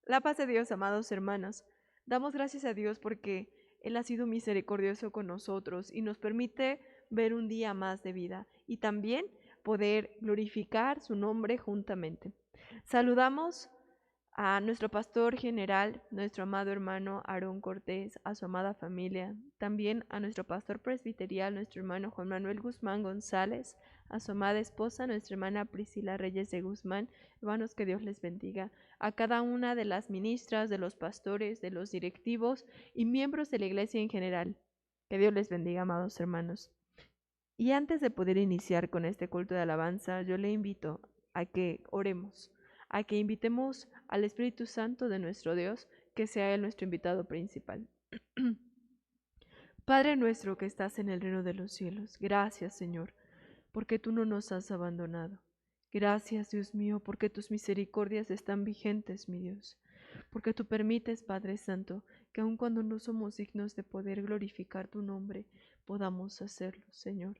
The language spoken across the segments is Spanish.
La paz de Dios, amados hermanos. Damos gracias a Dios porque Él ha sido misericordioso con nosotros y nos permite ver un día más de vida y también poder glorificar su nombre juntamente. Saludamos a nuestro pastor general, nuestro amado hermano Aarón Cortés, a su amada familia, también a nuestro pastor presbiterial, nuestro hermano Juan Manuel Guzmán González, a su amada esposa, nuestra hermana Priscila Reyes de Guzmán. Hermanos, que Dios les bendiga. A cada una de las ministras, de los pastores, de los directivos y miembros de la iglesia en general. Que Dios les bendiga, amados hermanos. Y antes de poder iniciar con este culto de alabanza, yo le invito a que oremos, a que invitemos al Espíritu Santo de nuestro Dios, que sea Él nuestro invitado principal. Padre nuestro que estás en el reino de los cielos, gracias, Señor, porque tú no nos has abandonado. Gracias, Dios mío, porque tus misericordias están vigentes, mi Dios, porque tú permites, Padre Santo, que aun cuando no somos dignos de poder glorificar tu nombre, podamos hacerlo, Señor.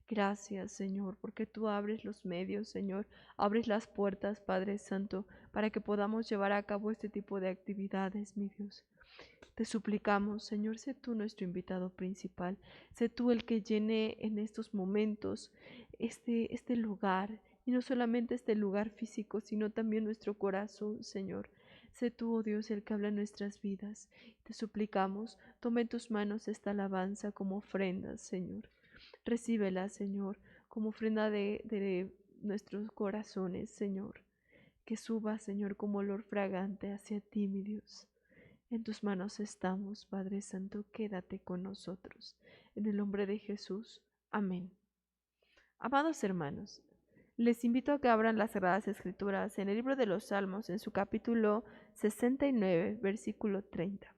Gracias, Señor, porque tú abres los medios, Señor, abres las puertas, Padre Santo, para que podamos llevar a cabo este tipo de actividades, mi Dios. Te suplicamos, Señor, sé tú nuestro invitado principal, sé tú el que llene en estos momentos este lugar, y no solamente este lugar físico, sino también nuestro corazón, Señor. Sé tú, oh Dios, el que habla en nuestras vidas. Te suplicamos, toma en tus manos esta alabanza como ofrenda, Señor. Recíbela, Señor, como ofrenda de nuestros corazones, Señor. Que suba, Señor, como olor fragante hacia ti, mi Dios. En tus manos estamos, Padre Santo, quédate con nosotros. En el nombre de Jesús. Amén. Amados hermanos, les invito a que abran las Sagradas Escrituras en el libro de los Salmos, en su capítulo 69, versículo 30.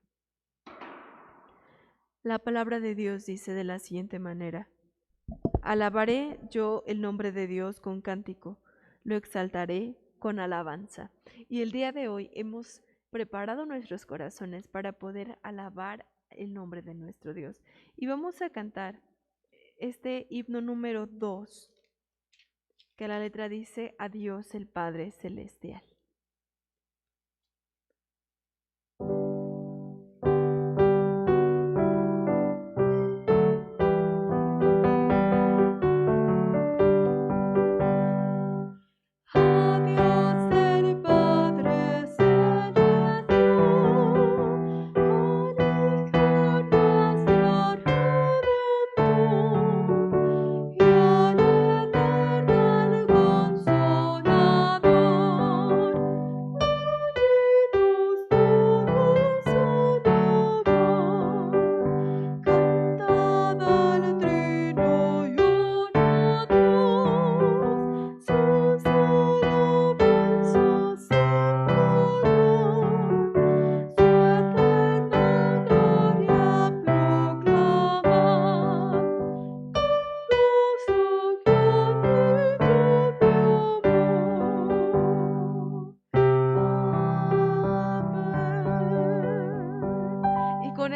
La palabra de Dios dice de la siguiente manera: alabaré yo el nombre de Dios con cántico, lo exaltaré con alabanza. Y el día de hoy hemos preparado nuestros corazones para poder alabar el nombre de nuestro Dios. Y vamos a cantar este himno número 2, que la letra dice: a Dios el Padre Celestial.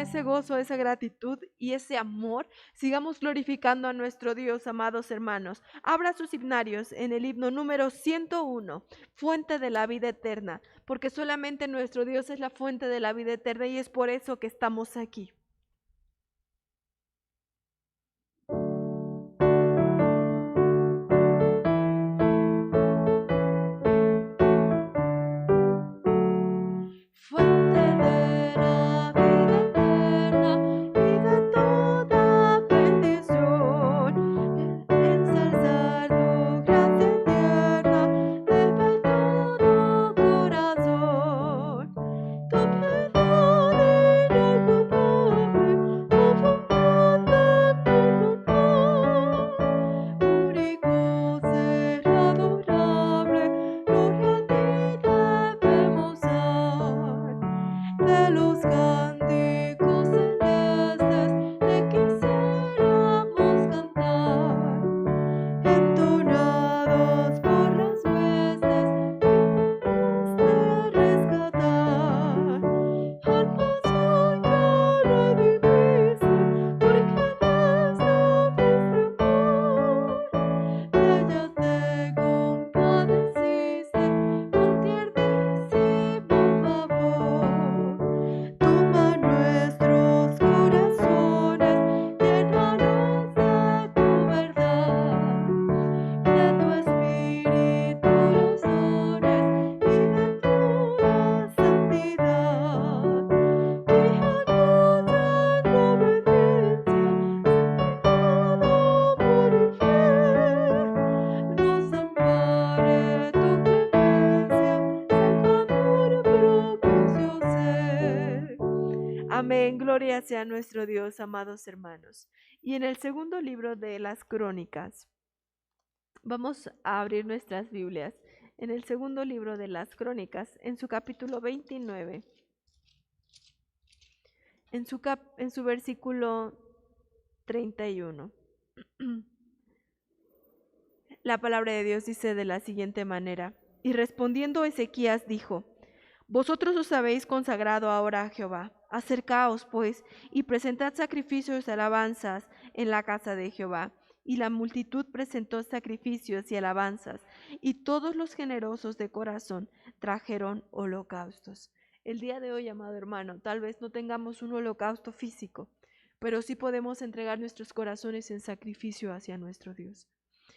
Ese gozo, esa gratitud y ese amor, sigamos glorificando a nuestro Dios, amados hermanos. Abra sus himnarios en el himno número 101, fuente de la vida eterna, porque solamente nuestro Dios es la fuente de la vida eterna y es por eso que estamos aquí. Gloria sea nuestro Dios, amados hermanos. Y en el segundo libro de las Crónicas, vamos a abrir nuestras Biblias. En el segundo libro de las Crónicas, en su capítulo 29, en su versículo 31. La palabra de Dios dice de la siguiente manera: y respondiendo Ezequías dijo: vosotros os habéis consagrado ahora a Jehová. Acercaos, pues, y presentad sacrificios y alabanzas en la casa de Jehová. Y la multitud presentó sacrificios y alabanzas, y todos los generosos de corazón trajeron holocaustos. El día de hoy, amado hermano, tal vez no tengamos un holocausto físico, pero sí podemos entregar nuestros corazones en sacrificio hacia nuestro Dios.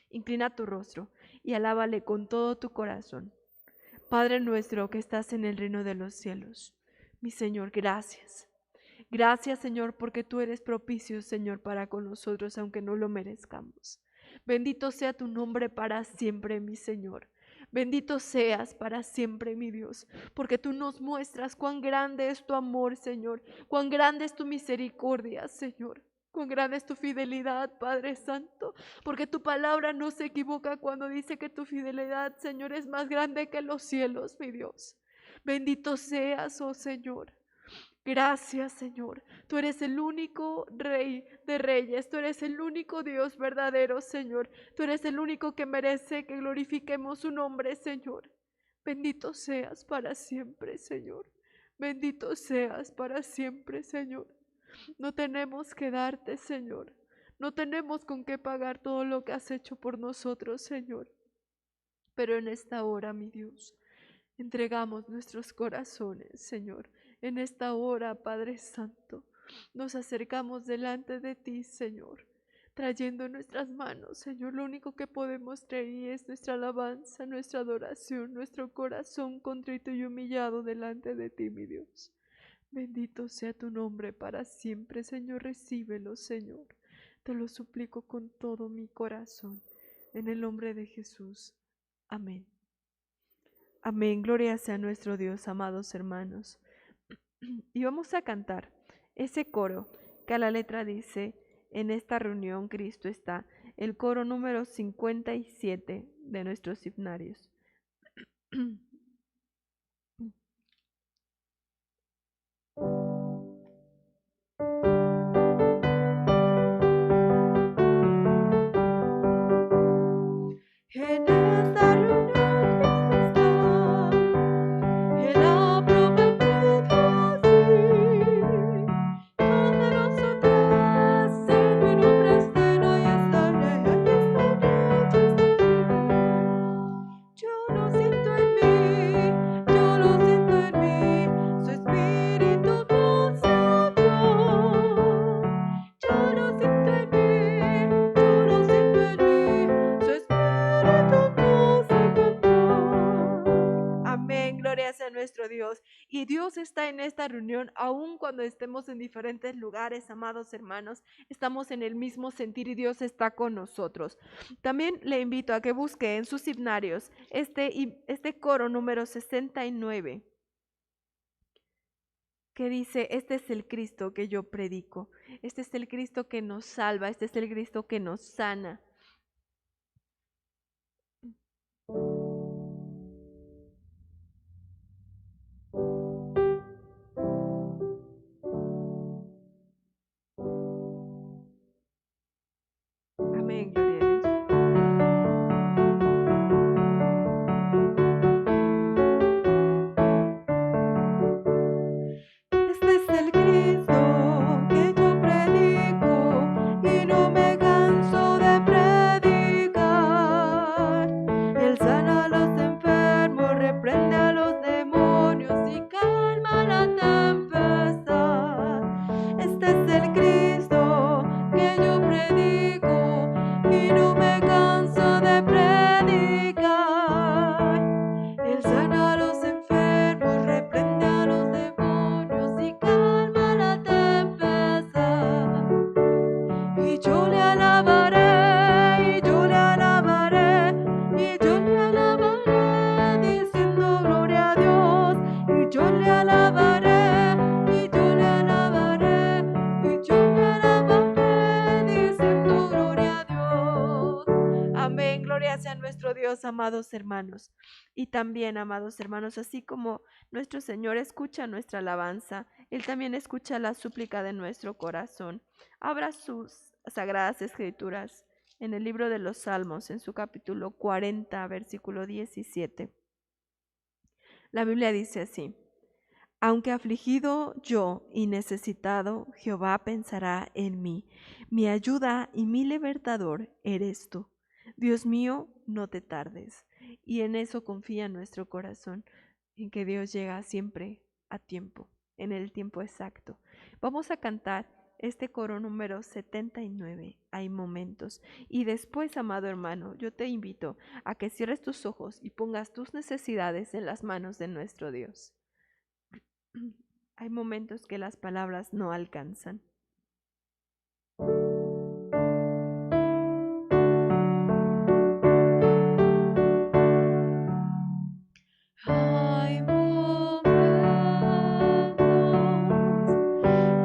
Inclina tu rostro y alábale con todo tu corazón. Padre nuestro que estás en el reino de los cielos, mi Señor, gracias. Gracias, Señor, porque tú eres propicio, Señor, para con nosotros, aunque no lo merezcamos. Bendito sea tu nombre para siempre, mi Señor. Bendito seas para siempre, mi Dios, porque tú nos muestras cuán grande es tu amor, Señor, cuán grande es tu misericordia, Señor. Cuán grande es tu fidelidad, Padre Santo, porque tu palabra no se equivoca cuando dice que tu fidelidad, Señor, es más grande que los cielos, mi Dios. Bendito seas, oh Señor. Gracias, Señor. Tú eres el único Rey de reyes. Tú eres el único Dios verdadero, Señor. Tú eres el único que merece que glorifiquemos su nombre, Señor. Bendito seas para siempre, Señor. Bendito seas para siempre, Señor. No tenemos que darte, Señor. No tenemos con qué pagar todo lo que has hecho por nosotros, Señor. Pero en esta hora, mi Dios, entregamos nuestros corazones, Señor. En esta hora, Padre Santo, nos acercamos delante de ti, Señor, trayendo en nuestras manos, Señor, lo único que podemos traer es nuestra alabanza, nuestra adoración, nuestro corazón contrito y humillado delante de ti, mi Dios. Bendito sea tu nombre para siempre, Señor. Recíbelo, Señor. Te lo suplico con todo mi corazón. En el nombre de Jesús. Amén. Amén. Gloria sea nuestro Dios, amados hermanos. Y vamos a cantar ese coro que a la letra dice: en esta reunión Cristo está. El coro número 57 de nuestros himnarios. En esta reunión Cristo está, Él ha prometido sí, donde nosotras en mi nombre estén, ahí estaré, yo estaré. Yo lo siento en mí, yo lo siento en mí, su Espíritu nos habló. Yo lo siento en mí, yo lo siento en mí, su Espíritu nos encantó. Amén, gloria sea nuestro Dios. Y Dios está en esta reunión, aun cuando estemos en diferentes lugares, amados hermanos, estamos en el mismo sentir y Dios está con nosotros. También le invito a que busque en sus himnarios este coro número 69, que dice: este es el Cristo que yo predico, este es el Cristo que nos salva, este es el Cristo que nos sana. Amén, gloria a Dios. Este es el Cristo que yo predico y no me canso de predicar. Dios, amados hermanos. Y también, amados hermanos, así como nuestro Señor escucha nuestra alabanza, Él también escucha la súplica de nuestro corazón. Abra sus sagradas escrituras en el libro de los Salmos, en su capítulo 40, versículo 17. La Biblia dice así: aunque afligido yo y necesitado, Jehová pensará en mí. Mi ayuda y mi libertador eres tú. Dios mío, no te tardes. Y en eso confía nuestro corazón, en que Dios llega siempre a tiempo, en el tiempo exacto. Vamos a cantar este coro número 79. Hay momentos. Y después, amado hermano, yo te invito a que cierres tus ojos y pongas tus necesidades en las manos de nuestro Dios. Hay momentos que las palabras no alcanzan. Hay momentos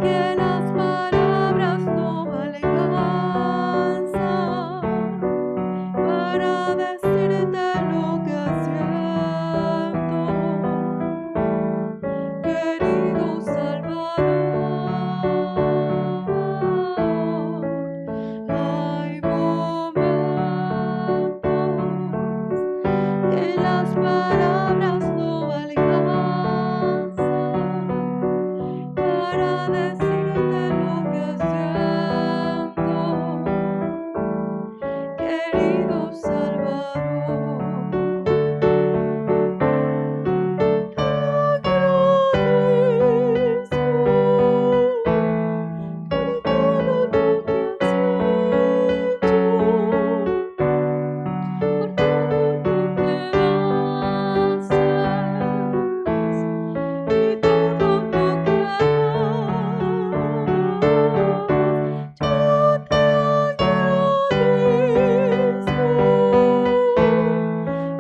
que las palabras no alcanzan para decirte lo que siento, querido Salvador. Hay momentos que las palabras no alcanzan para decirte lo que siento, querido Salvador. Te agradezco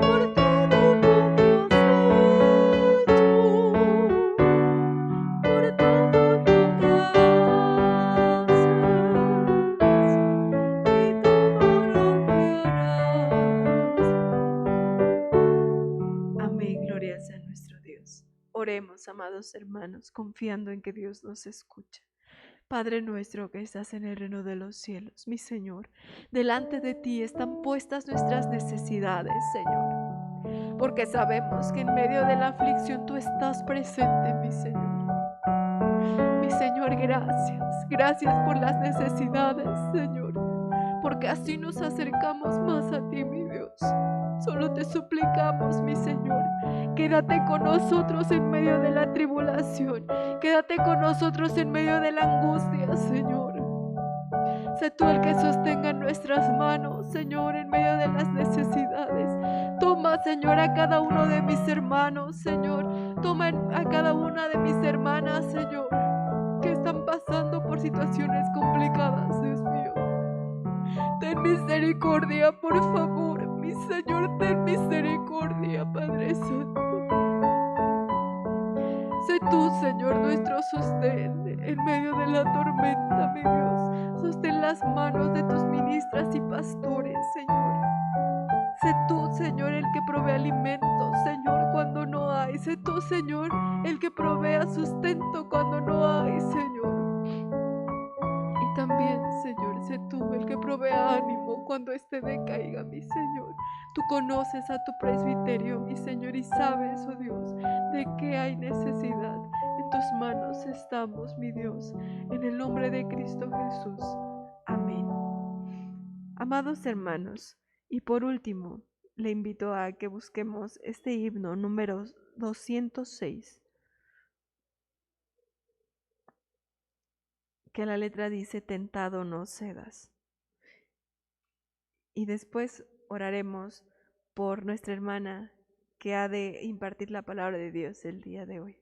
por todo lo que has hecho, por todo lo que haces y todo lo que harás. Yo te agradezco por todo lo que has hecho, por todo lo que haces y todo lo que harás. Amén, gloria sea nuestro Dios. Oremos, amados hermanos, confiando en que Dios nos escucha. Padre nuestro que estás en el reino de los cielos, mi Señor, delante de ti están puestas nuestras necesidades, Señor, porque sabemos que en medio de la aflicción tú estás presente, mi Señor. Mi Señor, gracias, gracias por las necesidades, Señor, porque así nos acercamos más a ti, mi Dios. Solo te suplicamos, mi Señor, quédate con nosotros en medio de la tribulación, quédate con nosotros en medio de la angustia, Señor. Sé tú el que sostenga nuestras manos, Señor, en medio de las necesidades. Toma, Señor, a cada uno de mis hermanos, Señor. Toma a cada una de mis hermanas, Señor, que están pasando por situaciones complicadas, Dios mío. Ten misericordia, por favor, mi Señor, ten misericordia, Padre Santo. Sé tú, Señor, nuestro sostén en medio de la tormenta, mi Dios. Sostén las manos de tus ministras y pastores, Señor. Sé tú, Señor, el que provee alimento, Señor, cuando no hay. Sé tú, Señor, el que provea sustento cuando no hay, Señor. Y también, Señor, sé tú el que provea ánimo cuando éste decaiga, mi Señor. Tú conoces a tu presbiterio, mi Señor, y sabes, oh Dios, de qué hay necesidad. En tus manos estamos, mi Dios, en el nombre de Cristo Jesús. Amén. Amados hermanos, y por último, le invito a que busquemos este himno número 206, que la letra dice: tentado no cedas. Y después oraremos por nuestra hermana que ha de impartir la palabra de Dios el día de hoy.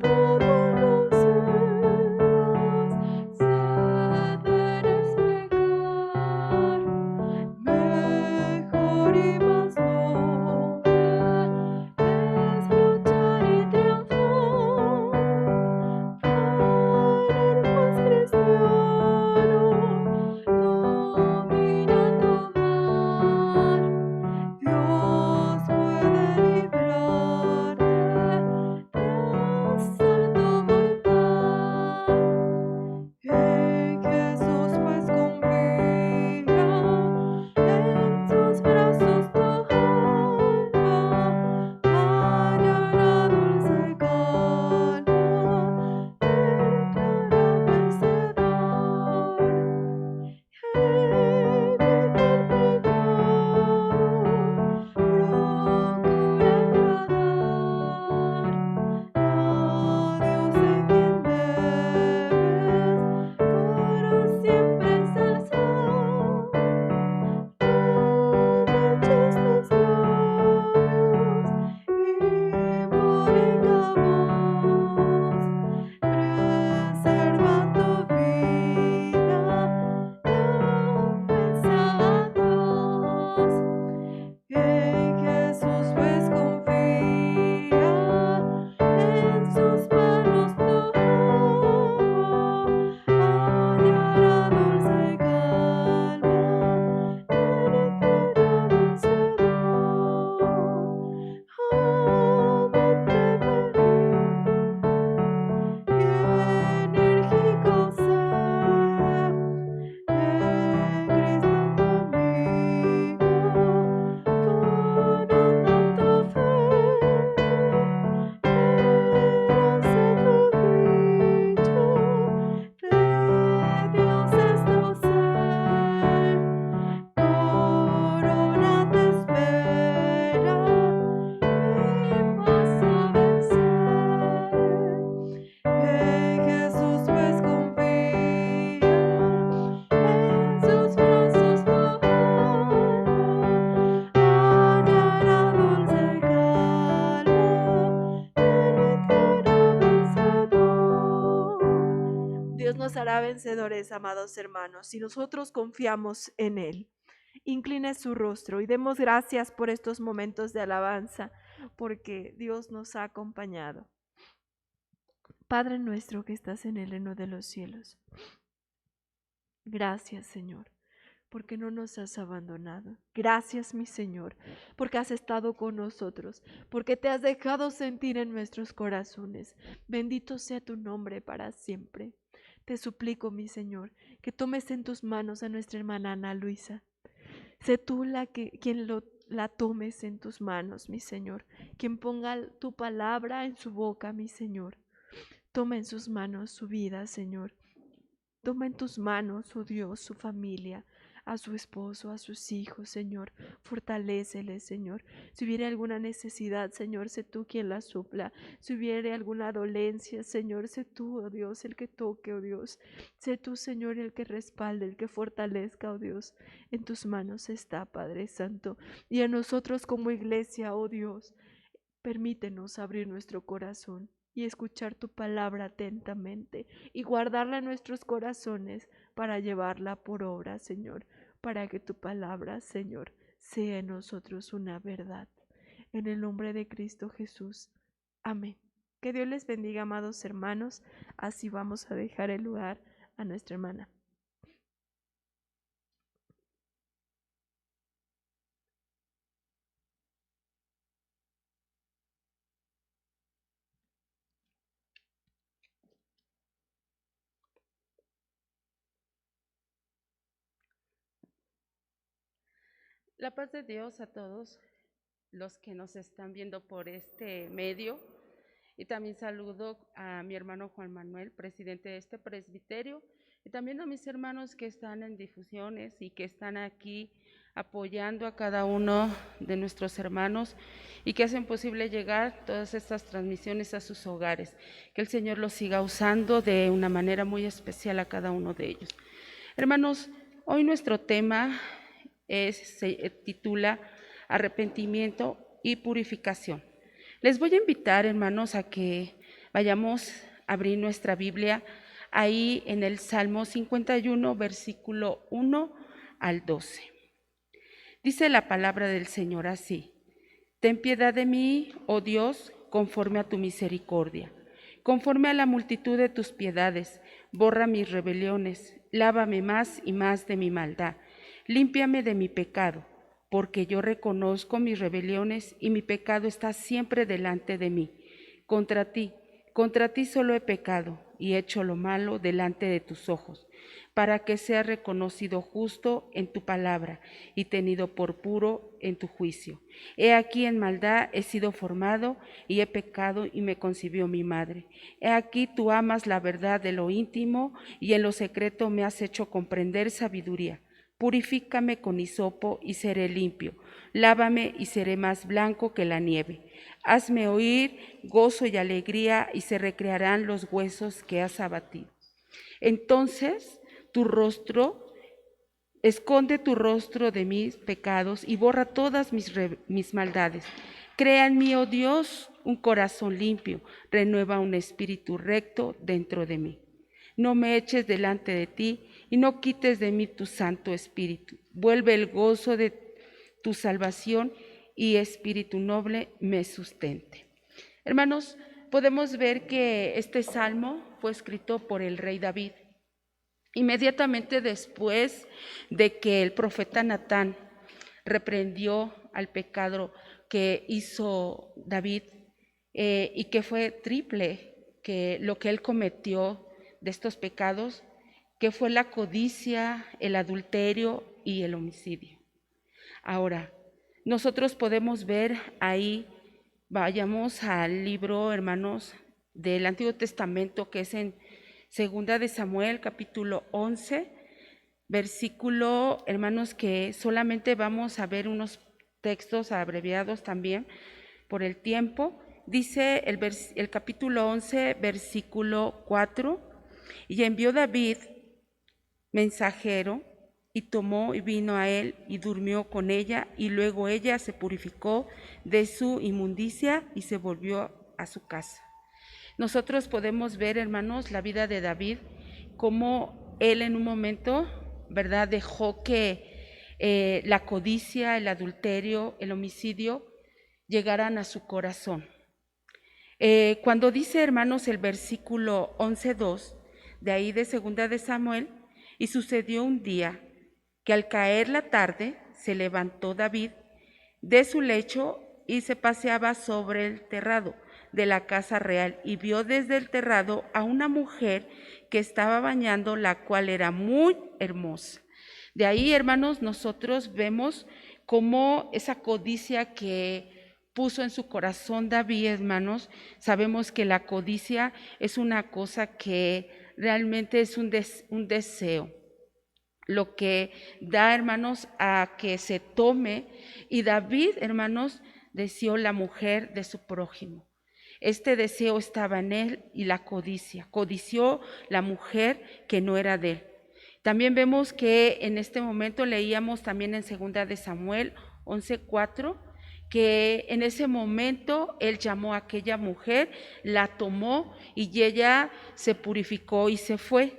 Todo lo cedas, cederé. hará vencedores, amados hermanos, si nosotros confiamos en Él. Incline su rostro y demos gracias por estos momentos de alabanza, porque Dios nos ha acompañado. Padre nuestro que estás en el reino de los cielos, gracias, Señor, porque no nos has abandonado. Gracias, mi Señor, porque has estado con nosotros, porque te has dejado sentir en nuestros corazones. Bendito sea tu nombre para siempre. Te suplico, mi Señor, que tomes en tus manos a nuestra hermana Ana Luisa. Sé tú la tomes en tus manos, mi Señor, quien ponga tu palabra en su boca, mi Señor. Toma en sus manos su vida, Señor. Toma en tus manos, oh Dios, su familia, a su esposo, a sus hijos, Señor. Fortalécele, Señor. Si hubiera alguna necesidad, Señor, sé tú quien la supla. Si hubiera alguna dolencia, Señor, sé tú, oh Dios, el que toque, oh Dios. Sé tú, Señor, el que respalde, el que fortalezca, oh Dios. En tus manos está, Padre Santo. Y a nosotros como iglesia, oh Dios, permítenos abrir nuestro corazón y escuchar tu palabra atentamente y guardarla en nuestros corazones para llevarla por obra, Señor, para que tu palabra, Señor, sea en nosotros una verdad. En el nombre de Cristo Jesús. Amén. Que Dios les bendiga, amados hermanos. Así vamos a dejar el lugar a nuestra hermana. La paz de Dios a todos los que nos están viendo por este medio, y también saludo a mi hermano Juan Manuel, presidente de este presbiterio, y también a mis hermanos que están en difusiones y que están aquí apoyando a cada uno de nuestros hermanos y que hacen posible llegar todas estas transmisiones a sus hogares. Que el Señor los siga usando de una manera muy especial a cada uno de ellos. Hermanos, hoy nuestro tema se titula Arrepentimiento y Purificación. Les voy a invitar, hermanos, a que vayamos a abrir nuestra Biblia ahí en el Salmo 51, versículo 1 al 12. Dice la palabra del Señor así: Ten piedad de mí, oh Dios, conforme a tu misericordia. Conforme a la multitud de tus piedades, borra mis rebeliones, lávame más y más de mi maldad. Límpiame de mi pecado, porque yo reconozco mis rebeliones y mi pecado está siempre delante de mí. Contra ti solo he pecado y hecho lo malo delante de tus ojos, para que sea reconocido justo en tu palabra y tenido por puro en tu juicio. He aquí en maldad he sido formado y he pecado y me concibió mi madre. He aquí tú amas la verdad de lo íntimo y en lo secreto me has hecho comprender sabiduría. Purifícame con hisopo y seré limpio. Lávame y seré más blanco que la nieve. Hazme oír gozo y alegría y se recrearán los huesos que has abatido. Entonces esconde tu rostro de mis pecados y borra todas mis maldades. Crea en mí, oh Dios, un corazón limpio, renueva un espíritu recto dentro de mí. No me eches delante de ti y no quites de mí tu Santo Espíritu. Vuelve el gozo de tu salvación y espíritu noble me sustente. Hermanos, podemos ver que este salmo fue escrito por el rey David. Inmediatamente después de que el profeta Natán reprendió al pecado que hizo David y que fue triple, que lo que él cometió de estos pecados, que fue la codicia, el adulterio y el homicidio. Ahora, nosotros podemos ver ahí, vayamos al libro, hermanos, del Antiguo Testamento, que es en Segunda de Samuel, capítulo 11, versículo, hermanos, que solamente vamos a ver unos textos abreviados también por el tiempo. Dice el capítulo 11, versículo 4, y envió David mensajero, y tomó y vino a él y durmió con ella, y luego ella se purificó de su inmundicia y se volvió a su casa. Nosotros podemos ver, hermanos, la vida de David, cómo él en un momento, ¿verdad?, dejó que la codicia, el adulterio, el homicidio llegaran a su corazón. Cuando dice, hermanos, el versículo 11:2, de ahí de 2 de Samuel, y sucedió un día que al caer la tarde se levantó David de su lecho y se paseaba sobre el terrado de la casa real y vio desde el terrado a una mujer que estaba bañando, la cual era muy hermosa. De ahí, hermanos, nosotros vemos cómo esa codicia que puso en su corazón David, hermanos, sabemos que la codicia es una cosa que realmente es un deseo, lo que da, hermanos, a que se tome. Y David, hermanos, deseó la mujer de su prójimo. Este deseo estaba en él y la codicia. Codició la mujer que no era de él. También vemos que en este momento leíamos también en 2 de Samuel 11:4, que en ese momento él llamó a aquella mujer, la tomó y ella se purificó y se fue.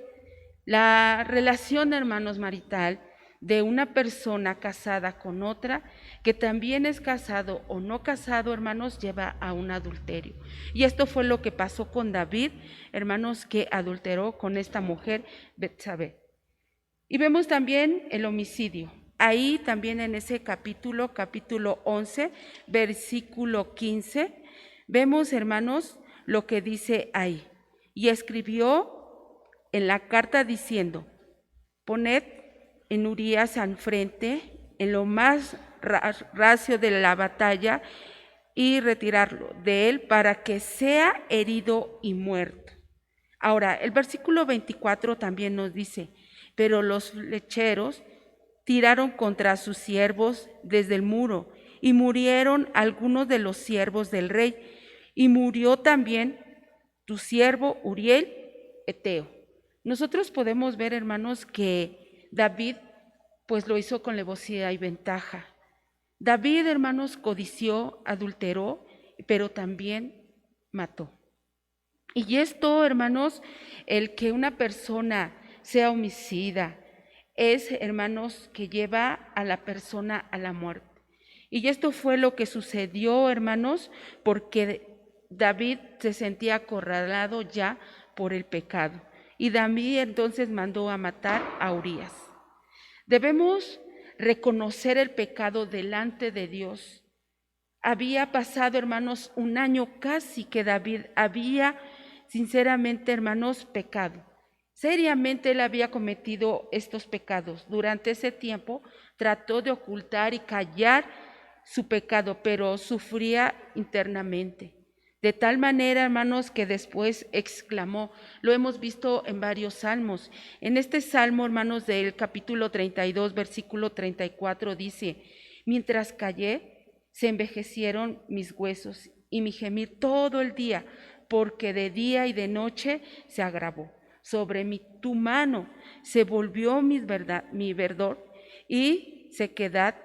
La relación, hermanos, marital de una persona casada con otra, que también es casado o no casado, hermanos, lleva a un adulterio. Y esto fue lo que pasó con David, hermanos, que adulteró con esta mujer, Betsabé. Y vemos también el homicidio. Ahí también en ese capítulo 11, versículo 15, vemos, hermanos, lo que dice ahí. Y escribió en la carta diciendo: poned en Urías al frente, en lo más racio de la batalla, y retirarlo de él para que sea herido y muerto. Ahora, el versículo 24 también nos dice: pero los flecheros tiraron contra sus siervos desde el muro, y murieron algunos de los siervos del rey, y murió también tu siervo Uriel Eteo. Nosotros podemos ver, hermanos, que David pues lo hizo con alevosía y ventaja. David, hermanos, codició, adulteró, pero también mató. Y esto, hermanos, el que una persona sea homicida es, hermanos, que lleva a la persona a la muerte. Y esto fue lo que sucedió, hermanos, porque David se sentía acorralado ya por el pecado. Y David entonces mandó a matar a Urías. Debemos reconocer el pecado delante de Dios. Había pasado, hermanos, un año casi que David había, sinceramente, hermanos, pecado. Seriamente él había cometido estos pecados. Durante ese tiempo trató de ocultar y callar su pecado, pero sufría internamente. De tal manera, hermanos, que después exclamó, lo hemos visto en varios salmos. En este salmo, hermanos, del capítulo 32, versículo 34, dice: mientras callé, se envejecieron mis huesos y mi gemir todo el día, porque de día y de noche se agravó. Sobre mí tu mano se volvió mi verdor y sequedad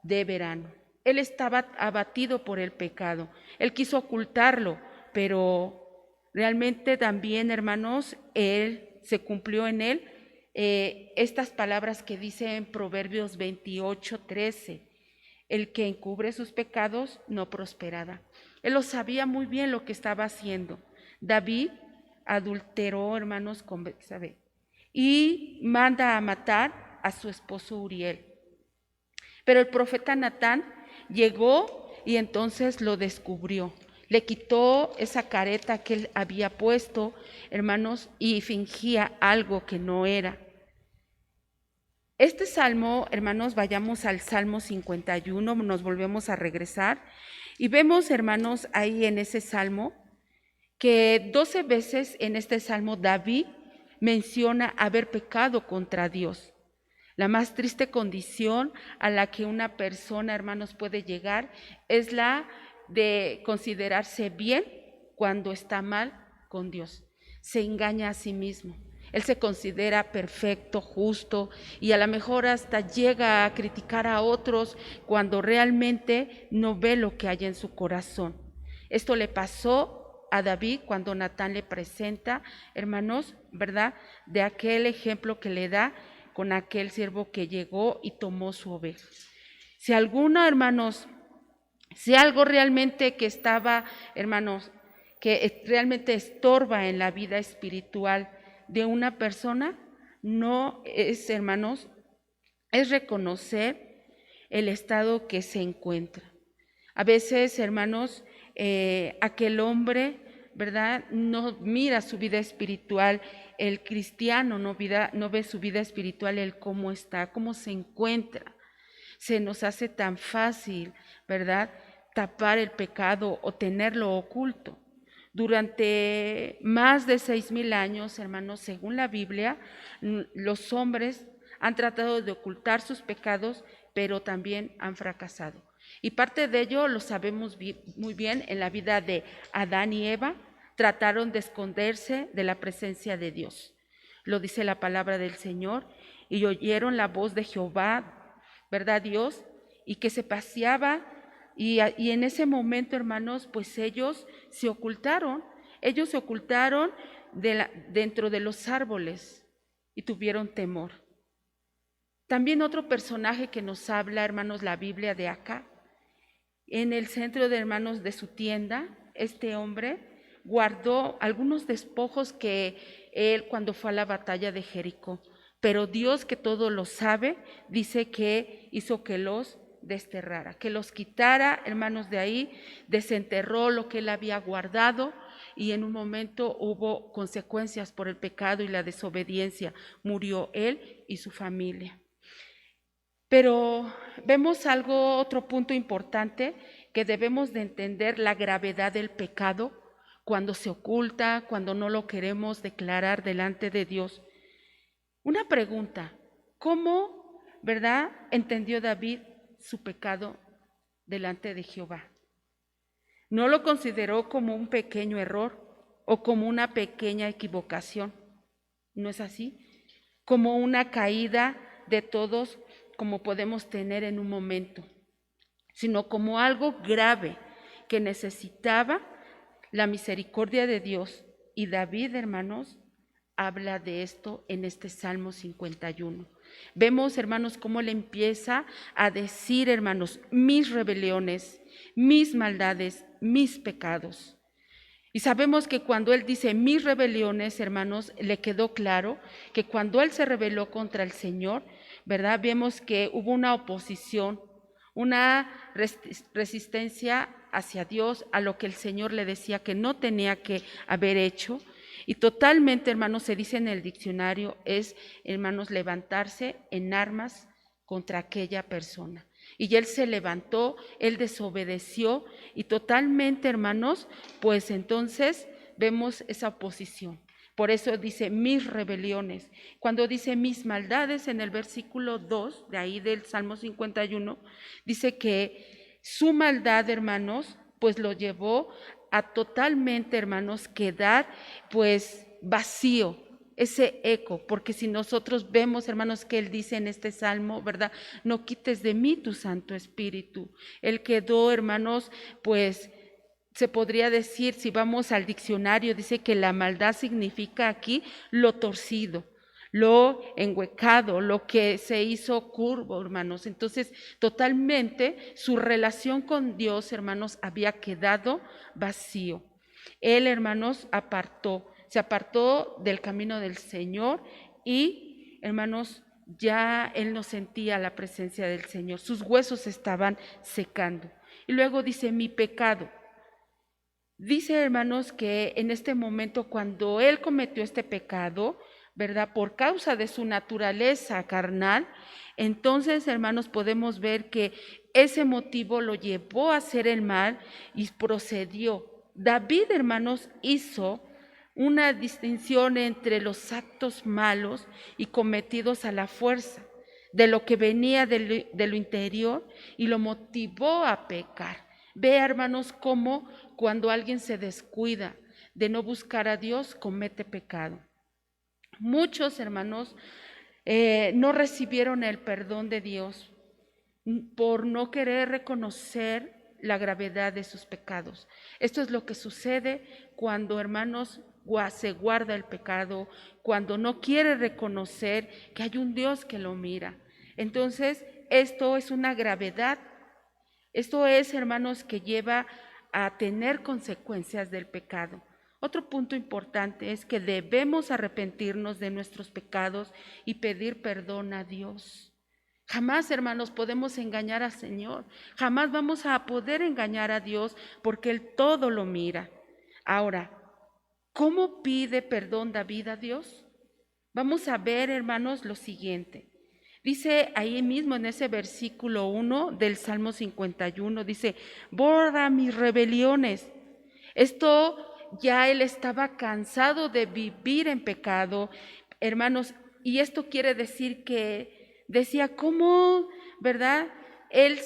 de verano. Él estaba abatido por el pecado. Él quiso ocultarlo, pero realmente también, hermanos, él se cumplió en él estas palabras que dice en Proverbios 28:13: el que encubre sus pecados no prosperará. Él lo sabía muy bien lo que estaba haciendo. David adulteró, hermanos, con Betsabé y manda a matar a su esposo Uriel. Pero el profeta Natán llegó y entonces lo descubrió. Le quitó esa careta que él había puesto, hermanos, y fingía algo que no era. Este salmo, hermanos, vayamos al Salmo 51, nos volvemos a regresar y vemos, hermanos, ahí en ese salmo que 12 veces en este salmo David menciona haber pecado contra Dios. La más triste condición a la que una persona, hermanos, puede llegar es la de considerarse bien cuando está mal con Dios. Se engaña a sí mismo. Él se considera perfecto, justo y a lo mejor hasta llega a criticar a otros cuando realmente no ve lo que hay en su corazón. Esto le pasó a David cuando Natán le presenta, hermanos, ¿verdad? De aquel ejemplo que le da con aquel siervo que llegó y tomó su oveja. Si alguno, hermanos, si algo realmente que estaba, hermanos, que realmente estorba en la vida espiritual de una persona, no es, hermanos, es reconocer el estado que se encuentra. A veces, hermanos, aquel hombre, ¿verdad?, no mira su vida espiritual. El cristiano no ve su vida espiritual, el cómo está, cómo se encuentra. Se nos hace tan fácil, ¿verdad?, tapar el pecado o tenerlo oculto. Durante más de 6,000 años, hermanos, según la Biblia, los hombres han tratado de ocultar sus pecados, pero también han fracasado. Y parte de ello lo sabemos muy bien en la vida de Adán y Eva. Trataron de esconderse de la presencia de Dios. Lo dice la palabra del Señor. Y oyeron la voz de Jehová, ¿verdad, Dios? Y que se paseaba. Y en ese momento, hermanos, pues ellos se ocultaron. Ellos se ocultaron dentro de los árboles y tuvieron temor. También otro personaje que nos habla, hermanos, la Biblia de acá. En el centro de, hermanos, de su tienda, este hombre guardó algunos despojos que él cuando fue a la batalla de Jericó. Pero Dios, que todo lo sabe, dice que hizo que los desterrara, que los quitara, hermanos, de ahí, desenterró lo que él había guardado y en un momento hubo consecuencias por el pecado y la desobediencia. Murió él y su familia. Pero vemos otro punto importante, que debemos de entender la gravedad del pecado cuando se oculta, cuando no lo queremos declarar delante de Dios. Una pregunta, ¿cómo, verdad, entendió David su pecado delante de Jehová? No lo consideró como un pequeño error o como una pequeña equivocación, ¿no es así? Como una caída de todos, como podemos tener en un momento, sino como algo grave que necesitaba la misericordia de Dios. Y David, hermanos, habla de esto en este Salmo 51. Vemos, hermanos, cómo le empieza a decir, hermanos, mis rebeliones, mis maldades, mis pecados. Y sabemos que cuando él dice mis rebeliones, hermanos, le quedó claro que cuando él se rebeló contra el Señor, ¿verdad? Vemos que hubo una oposición, una resistencia hacia Dios, a lo que el Señor le decía que no tenía que haber hecho. Y totalmente, hermanos, se dice en el diccionario, es, hermanos, levantarse en armas contra aquella persona. Y él se levantó, él desobedeció y totalmente, hermanos, pues entonces vemos esa oposición. Por eso dice mis rebeliones. Cuando dice mis maldades en el versículo 2, de ahí del Salmo 51, dice que su maldad, hermanos, pues lo llevó a totalmente, hermanos, quedar pues vacío, ese eco, porque si nosotros vemos, hermanos, que él dice en este salmo, ¿verdad? No quites de mí tu Santo Espíritu. Él quedó, hermanos, pues se podría decir, si vamos al diccionario, dice que la maldad significa aquí lo torcido, lo enhuecado, lo que se hizo curvo, hermanos. Entonces, totalmente su relación con Dios, hermanos, había quedado vacío. Él, hermanos, se apartó del camino del Señor y, hermanos, ya él no sentía la presencia del Señor. Sus huesos estaban secando. Y luego dice, mi pecado. Dice, hermanos, que en este momento cuando él cometió este pecado, ¿verdad? Por causa de su naturaleza carnal, entonces, hermanos, podemos ver que ese motivo lo llevó a hacer el mal y procedió. David, hermanos, hizo una distinción entre los actos malos y cometidos a la fuerza, de lo que venía de lo interior y lo motivó a pecar. Ve, hermanos, cómo cuando alguien se descuida de no buscar a Dios, comete pecado. Muchos, hermanos, no recibieron el perdón de Dios por no querer reconocer la gravedad de sus pecados. Esto es lo que sucede cuando, hermanos, se guarda el pecado, cuando no quiere reconocer que hay un Dios que lo mira. Entonces, esto es una gravedad. Esto es, hermanos, que lleva a tener consecuencias del pecado. Otro punto importante es que debemos arrepentirnos de nuestros pecados y pedir perdón a Dios. Jamás, hermanos, podemos engañar al Señor. Jamás vamos a poder engañar a Dios porque Él todo lo mira. Ahora, ¿cómo pide perdón David a Dios? Vamos a ver, hermanos, lo siguiente. Dice ahí mismo en ese versículo 1 del Salmo 51, dice, borra mis rebeliones. Esto ya él estaba cansado de vivir en pecado, hermanos, y esto quiere decir que decía, ¿cómo, verdad? Él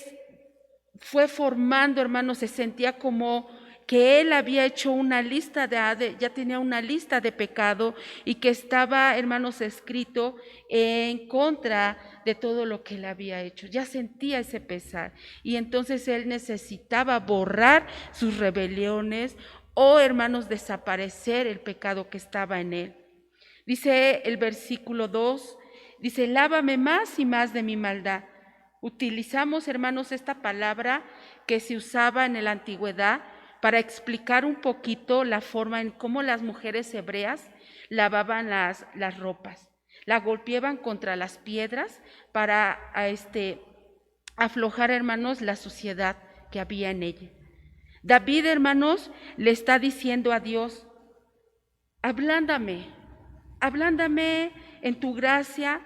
fue formando, hermanos, se sentía como que él había hecho una lista ya tenía una lista de pecado y que estaba, hermanos, escrito en contra de todo lo que él había hecho. Ya sentía ese pesar y entonces él necesitaba borrar sus rebeliones o, hermanos, desaparecer el pecado que estaba en él. Dice el versículo 2, dice, lávame más y más de mi maldad. Utilizamos, hermanos, esta palabra que se usaba en la antigüedad para explicar un poquito la forma en cómo las mujeres hebreas lavaban las ropas. La golpeaban contra las piedras para aflojar, hermanos, la suciedad que había en ella. David, hermanos, le está diciendo a Dios, ablándame en tu gracia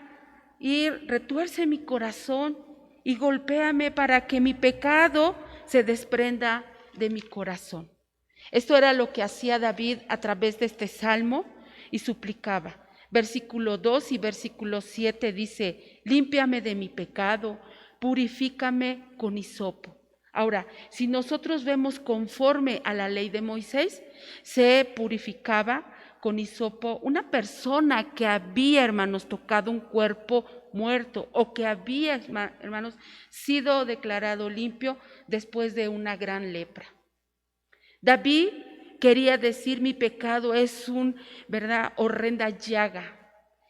y retuerce mi corazón y golpéame para que mi pecado se desprenda de mi corazón. Esto era lo que hacía David a través de este salmo y suplicaba. Versículo 2 y versículo 7 dice, límpiame de mi pecado, purifícame con hisopo. Ahora, si nosotros vemos conforme a la ley de Moisés, se purificaba con hisopo una persona que había, hermanos, tocado un cuerpo muerto o que había, hermanos, sido declarado limpio después de una gran lepra. David quería decir, mi pecado es ¿verdad?, horrenda llaga.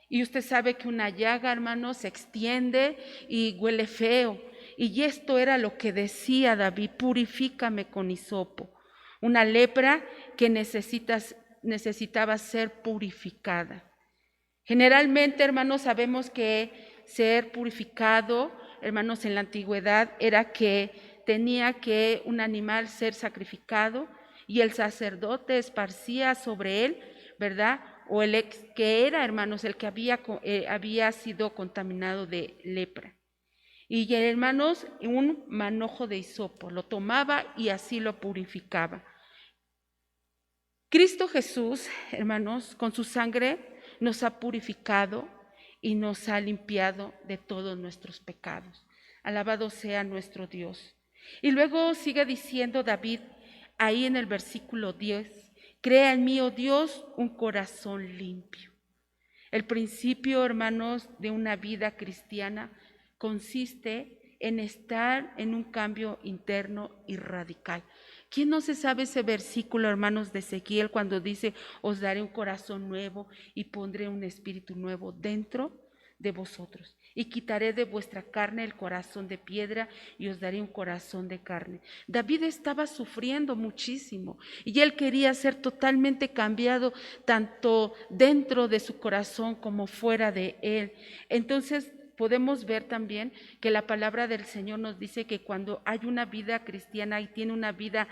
Y usted sabe que una llaga, hermanos, se extiende y huele feo. Y esto era lo que decía David, purifícame con hisopo. Una lepra que necesitaba ser purificada. Generalmente, hermanos, sabemos que ser purificado, hermanos, en la antigüedad era que tenía que un animal ser sacrificado y el sacerdote esparcía sobre él, ¿verdad? O que era, hermanos, el que había sido contaminado de lepra. Y, hermanos, un manojo de hisopo, lo tomaba y así lo purificaba. Cristo Jesús, hermanos, con su sangre nos ha purificado y nos ha limpiado de todos nuestros pecados. Alabado sea nuestro Dios. Y luego sigue diciendo David, ahí en el versículo 10, crea en mí, oh Dios, un corazón limpio. El principio, hermanos, de una vida cristiana consiste en estar en un cambio interno y radical. ¿Quién no se sabe ese versículo, hermanos, de Ezequiel cuando dice, os daré un corazón nuevo y pondré un espíritu nuevo dentro de vosotros? Y quitaré de vuestra carne el corazón de piedra y os daré un corazón de carne. David estaba sufriendo muchísimo y él quería ser totalmente cambiado tanto dentro de su corazón como fuera de él. Entonces podemos ver también que la palabra del Señor nos dice que cuando hay una vida cristiana y tiene una vida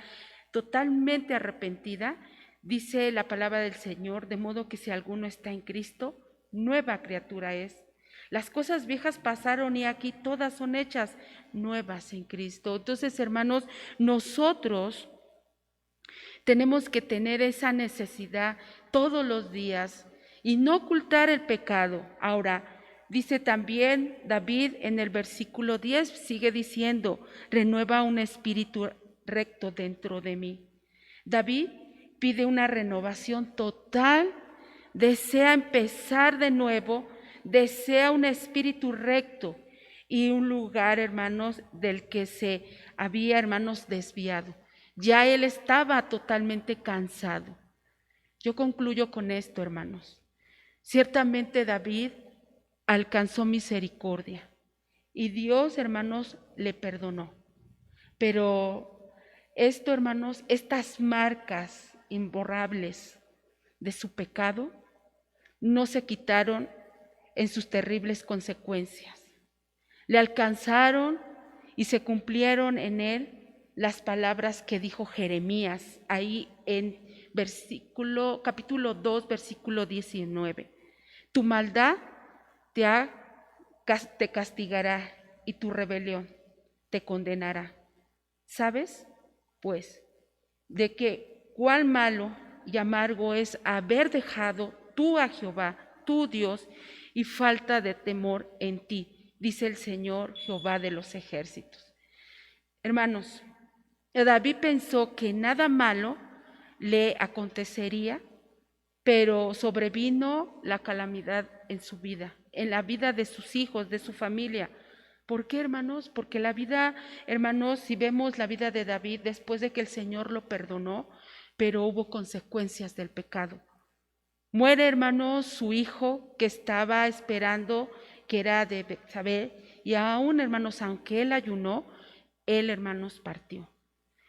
totalmente arrepentida, dice la palabra del Señor, de modo que si alguno está en Cristo, nueva criatura es. Las cosas viejas pasaron y aquí todas son hechas nuevas en Cristo. Entonces, hermanos, nosotros tenemos que tener esa necesidad todos los días y no ocultar el pecado. Ahora, dice también David en el versículo 10, sigue diciendo, renueva un espíritu recto dentro de mí. David pide una renovación total, desea empezar de nuevo, desea un espíritu recto. y un lugar, hermanos, del que se había, hermanos, desviado. Ya él estaba totalmente cansado. Yo concluyo con esto, hermanos. Ciertamente David alcanzó misericordia y Dios, hermanos, le perdonó. Pero esto, hermanos, estas marcas imborrables de su pecado no se quitaron en sus terribles consecuencias. Le alcanzaron y se cumplieron en él las palabras que dijo Jeremías ahí en capítulo 2, versículo 19. Tu maldad te castigará y tu rebelión te condenará. ¿Sabes? Pues, de que cuán malo y amargo es haber dejado tú a Jehová, tu Dios, y falta de temor en ti, dice el Señor Jehová de los ejércitos. Hermanos, David pensó que nada malo le acontecería, pero sobrevino la calamidad en su vida, en la vida de sus hijos, de su familia. ¿Por qué, hermanos? Porque la vida, hermanos, si vemos la vida de David después de que el Señor lo perdonó, pero hubo consecuencias del pecado. Muere, hermanos, su hijo que estaba esperando, que era de Betsabé, y aún, hermanos, aunque él ayunó, él, hermanos, partió.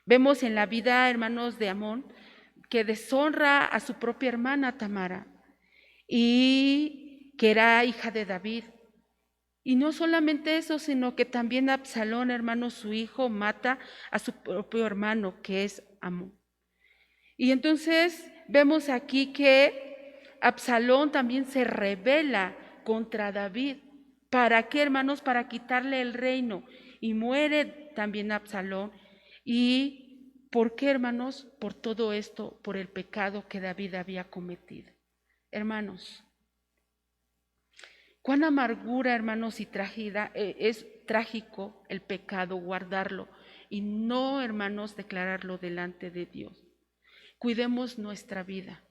Vemos en la vida, hermanos, de Amón, que deshonra a su propia hermana Tamara, y que era hija de David. Y no solamente eso, sino que también Absalón, hermano, su hijo, mata a su propio hermano, que es Amón. Y entonces vemos aquí que Absalón también se rebela contra David. ¿Para qué, hermanos? Para quitarle el reino. Y muere también Absalón. ¿Y por qué, hermanos? Por todo esto, por el pecado que David había cometido. Hermanos, cuán amargura, hermanos, y trágica, es trágico el pecado, guardarlo y no, hermanos, declararlo delante de Dios. Cuidemos nuestra vida.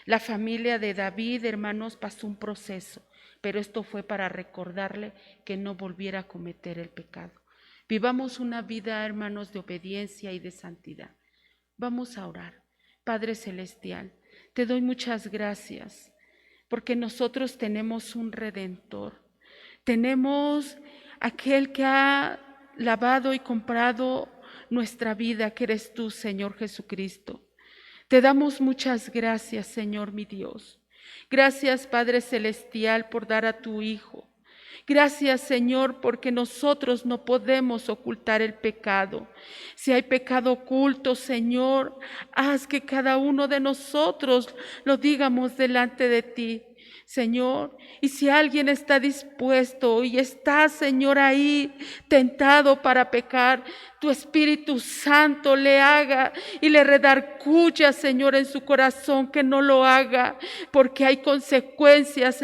La familia de David, hermanos, pasó un proceso, pero esto fue para recordarle que no volviera a cometer el pecado. Vivamos una vida, hermanos, de obediencia y de santidad. Vamos a orar. Padre Celestial, te doy muchas gracias porque nosotros tenemos un Redentor. Tenemos aquel que ha lavado y comprado nuestra vida, que eres tú, Señor Jesucristo. Te damos muchas gracias, Señor mi Dios. Gracias, Padre Celestial, por dar a tu Hijo. Gracias, Señor, porque nosotros no podemos ocultar el pecado. Si hay pecado oculto, Señor, haz que cada uno de nosotros lo digamos delante de ti, Señor. Y si alguien está dispuesto y está, Señor, ahí tentado para pecar, tu Espíritu Santo le haga y le redarguya, Señor, en su corazón que no lo haga, porque hay consecuencias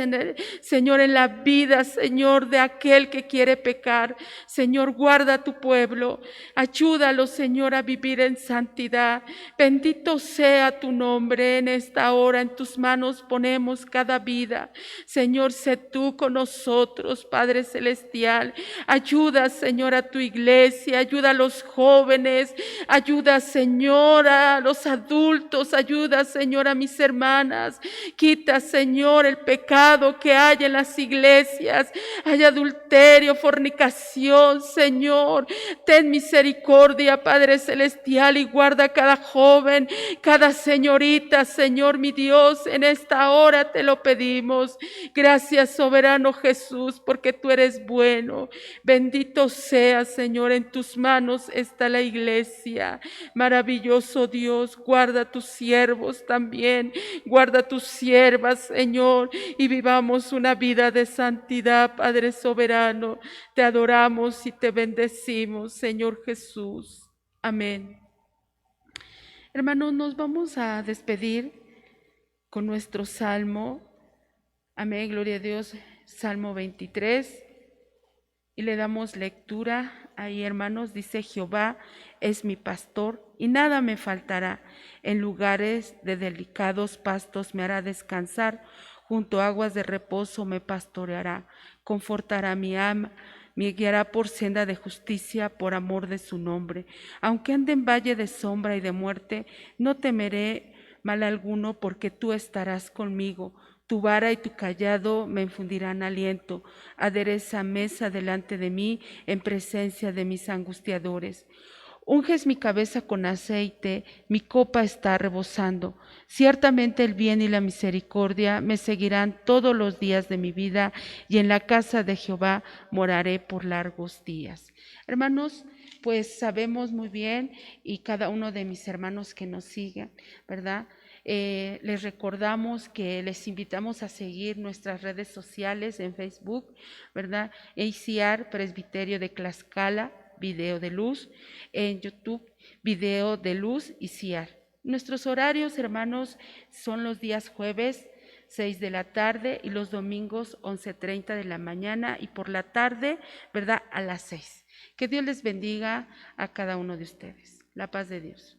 Señor, en la vida, Señor, de aquel que quiere pecar. Señor, guarda a tu pueblo, ayúdalo, Señor, a vivir en santidad. Bendito sea tu nombre en esta hora, en tus manos ponemos cada vida. Señor, sé tú con nosotros, Padre Celestial. Ayuda, Señor, a tu iglesia, ayuda a los jóvenes, ayuda, Señor, a los adultos, ayuda, Señor, a mis hermanas. Quita, Señor, el pecado que hay en las iglesias. Hay adulterio, fornicación, Señor. Ten misericordia, Padre Celestial, y guarda a cada joven, cada señorita, Señor, mi Dios, en esta hora te lo pedimos. Gracias, soberano Jesús, porque tú eres bueno. Bendito sea, Señor, en tus manos está la iglesia. Maravilloso Dios, guarda a tus siervos también, guarda a tus siervas, Señor, y vivamos una vida de santidad, Padre soberano. Te adoramos y te bendecimos, Señor Jesús. Amén. Hermanos, nos vamos a despedir con nuestro salmo. Amén, gloria a Dios, Salmo 23. Y le damos lectura ahí, hermanos. Dice: Jehová es mi pastor y nada me faltará. En lugares de delicados pastos me hará descansar. Junto a aguas de reposo me pastoreará. Confortará mi alma. me guiará por senda de justicia por amor de su nombre. Aunque ande en valle de sombra y de muerte, no temeré mal alguno, porque tú estarás conmigo. Tu vara y tu cayado me infundirán aliento. Adereza mesa delante de mí en presencia de mis angustiadores. Unges mi cabeza con aceite, mi copa está rebosando. Ciertamente el bien y la misericordia me seguirán todos los días de mi vida, y en la casa de Jehová moraré por largos días. Hermanos, pues sabemos muy bien, y cada uno de mis hermanos que nos siguen, ¿verdad? Les recordamos que les invitamos a seguir nuestras redes sociales en Facebook, ¿verdad? ACR Presbiterio de Tlaxcala, Video de Luz, en YouTube, Video de Luz y CIAR. Nuestros horarios, hermanos, son los días jueves 6 de la tarde y los domingos 11:30 de la mañana, y por la tarde, ¿verdad?, a las 6. Que Dios les bendiga a cada uno de ustedes. La paz de Dios.